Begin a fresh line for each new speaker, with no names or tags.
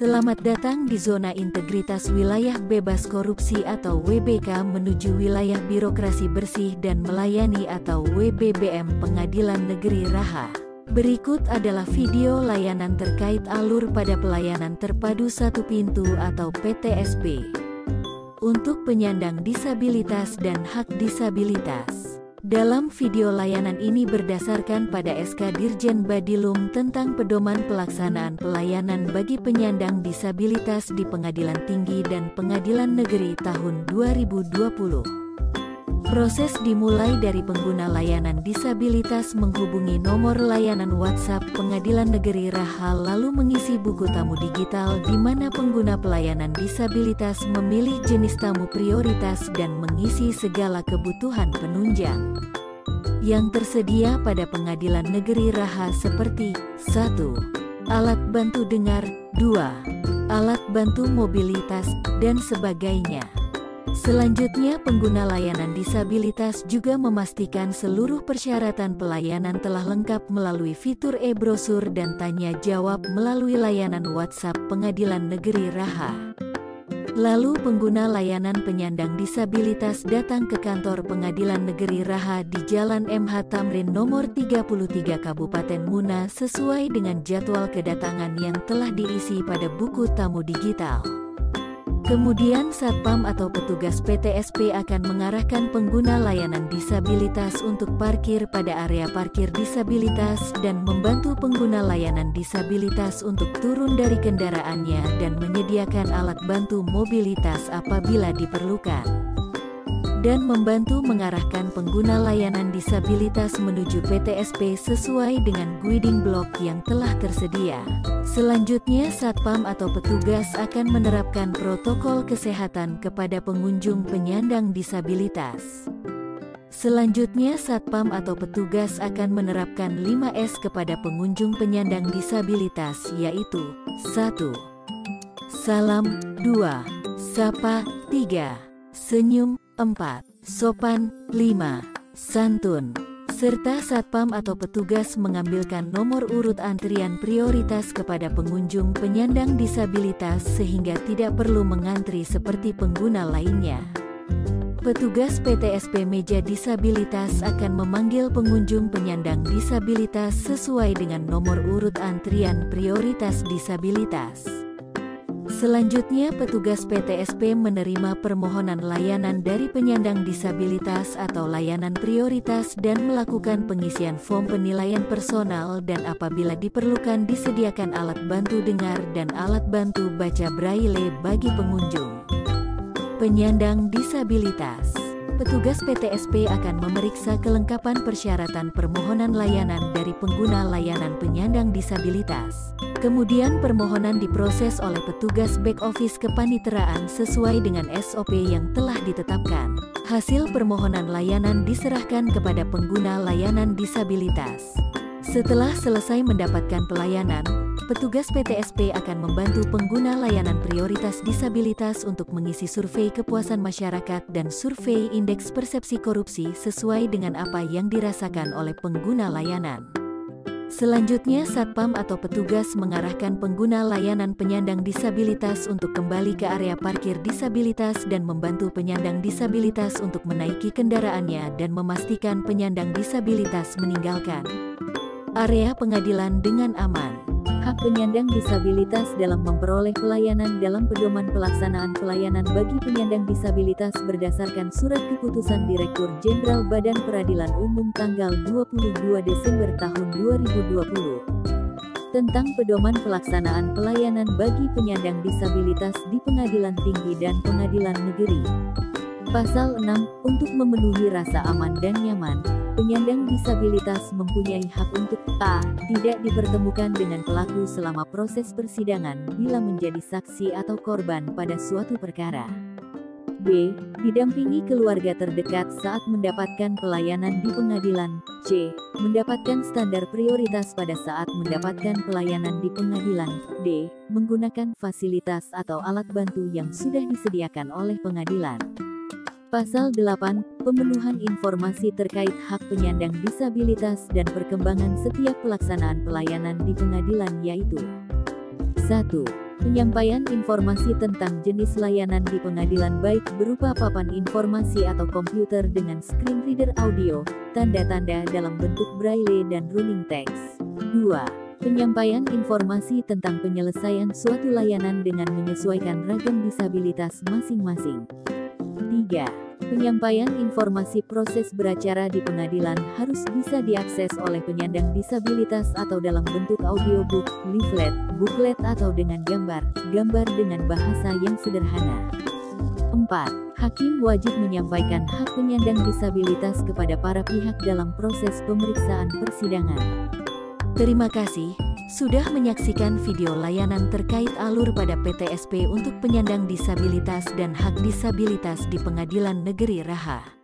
Selamat datang di Zona Integritas Wilayah Bebas Korupsi atau WBK menuju Wilayah Birokrasi Bersih dan Melayani atau WBBM Pengadilan Negeri Raha. Berikut adalah video layanan terkait alur pada pelayanan terpadu satu pintu atau PTSP untuk penyandang disabilitas dan hak disabilitas. Dalam video layanan ini berdasarkan pada SK Dirjen Badilum tentang pedoman pelaksanaan pelayanan bagi penyandang disabilitas di Pengadilan Tinggi dan Pengadilan Negeri tahun 2020. Proses dimulai dari pengguna layanan disabilitas menghubungi nomor layanan WhatsApp Pengadilan Negeri Raha lalu mengisi buku tamu digital di mana pengguna pelayanan disabilitas memilih jenis tamu prioritas dan mengisi segala kebutuhan penunjang yang tersedia pada Pengadilan Negeri Raha seperti 1. Alat bantu dengar, 2. Alat bantu mobilitas, dan sebagainya. Selanjutnya pengguna layanan disabilitas juga memastikan seluruh persyaratan pelayanan telah lengkap melalui fitur e-brosur dan tanya jawab melalui layanan WhatsApp Pengadilan Negeri Raha. Lalu pengguna layanan penyandang disabilitas datang ke kantor Pengadilan Negeri Raha di Jalan MH Tamrin nomor 33 Kabupaten Muna sesuai dengan jadwal kedatangan yang telah diisi pada buku tamu digital. Kemudian Satpam atau petugas PTSP akan mengarahkan pengguna layanan disabilitas untuk parkir pada area parkir disabilitas dan membantu pengguna layanan disabilitas untuk turun dari kendaraannya dan menyediakan alat bantu mobilitas apabila diperlukan. Dan membantu mengarahkan pengguna layanan disabilitas menuju PTSP sesuai dengan guiding block yang telah tersedia. Selanjutnya Satpam atau petugas akan menerapkan protokol kesehatan kepada pengunjung penyandang disabilitas. Selanjutnya Satpam atau petugas akan menerapkan 5S kepada pengunjung penyandang disabilitas yaitu 1. Salam, 2. Sapa, 3. Senyum, 4. Sopan, 5. Santun. Serta Satpam atau petugas mengambilkan nomor urut antrian prioritas kepada pengunjung penyandang disabilitas sehingga tidak perlu mengantri seperti pengguna lainnya. Petugas PTSP meja disabilitas akan memanggil pengunjung penyandang disabilitas sesuai dengan nomor urut antrian prioritas disabilitas. Selanjutnya petugas PTSP menerima permohonan layanan dari penyandang disabilitas atau layanan prioritas dan melakukan pengisian form penilaian personal dan apabila diperlukan disediakan alat bantu dengar dan alat bantu baca braille bagi pengunjung penyandang disabilitas. Petugas PTSP akan memeriksa kelengkapan persyaratan permohonan layanan dari pengguna layanan penyandang disabilitas. Kemudian permohonan diproses oleh petugas back office kepaniteraan sesuai dengan SOP yang telah ditetapkan. Hasil permohonan layanan diserahkan kepada pengguna layanan disabilitas. Setelah selesai mendapatkan pelayanan, petugas PTSP akan membantu pengguna layanan prioritas disabilitas untuk mengisi survei kepuasan masyarakat dan survei indeks persepsi korupsi sesuai dengan apa yang dirasakan oleh pengguna layanan. Selanjutnya Satpam atau petugas mengarahkan pengguna layanan penyandang disabilitas untuk kembali ke area parkir disabilitas dan membantu penyandang disabilitas untuk menaiki kendaraannya dan memastikan penyandang disabilitas meninggalkan area pengadilan dengan aman. Hak penyandang disabilitas dalam memperoleh pelayanan dalam pedoman pelaksanaan pelayanan bagi penyandang disabilitas berdasarkan Surat Keputusan Direktur Jenderal Badan Peradilan Umum tanggal 22 Desember tahun 2020 tentang pedoman pelaksanaan pelayanan bagi penyandang disabilitas di Pengadilan Tinggi dan Pengadilan Negeri. Pasal 6, untuk memenuhi rasa aman dan nyaman, penyandang disabilitas mempunyai hak untuk a. Tidak dipertemukan dengan pelaku selama proses persidangan bila menjadi saksi atau korban pada suatu perkara. b. Didampingi keluarga terdekat saat mendapatkan pelayanan di pengadilan. c. Mendapatkan standar prioritas pada saat mendapatkan pelayanan di pengadilan. d. Menggunakan fasilitas atau alat bantu yang sudah disediakan oleh pengadilan. Pasal 8, pemenuhan informasi terkait hak penyandang disabilitas dan perkembangan setiap pelaksanaan pelayanan di pengadilan yaitu 1. Penyampaian informasi tentang jenis layanan di pengadilan baik berupa papan informasi atau komputer dengan screen reader audio, tanda-tanda dalam bentuk braille dan running text. 2. Penyampaian informasi tentang penyelesaian suatu layanan dengan menyesuaikan ragam disabilitas masing-masing. 3. Penyampaian informasi proses beracara di pengadilan harus bisa diakses oleh penyandang disabilitas atau dalam bentuk audiobook, leaflet, booklet atau dengan gambar dengan bahasa yang sederhana. 4. Hakim wajib menyampaikan hak penyandang disabilitas kepada para pihak dalam proses pemeriksaan persidangan. Terima kasih sudah menyaksikan video layanan terkait alur pada PTSP untuk penyandang disabilitas dan hak disabilitas di Pengadilan Negeri Raha.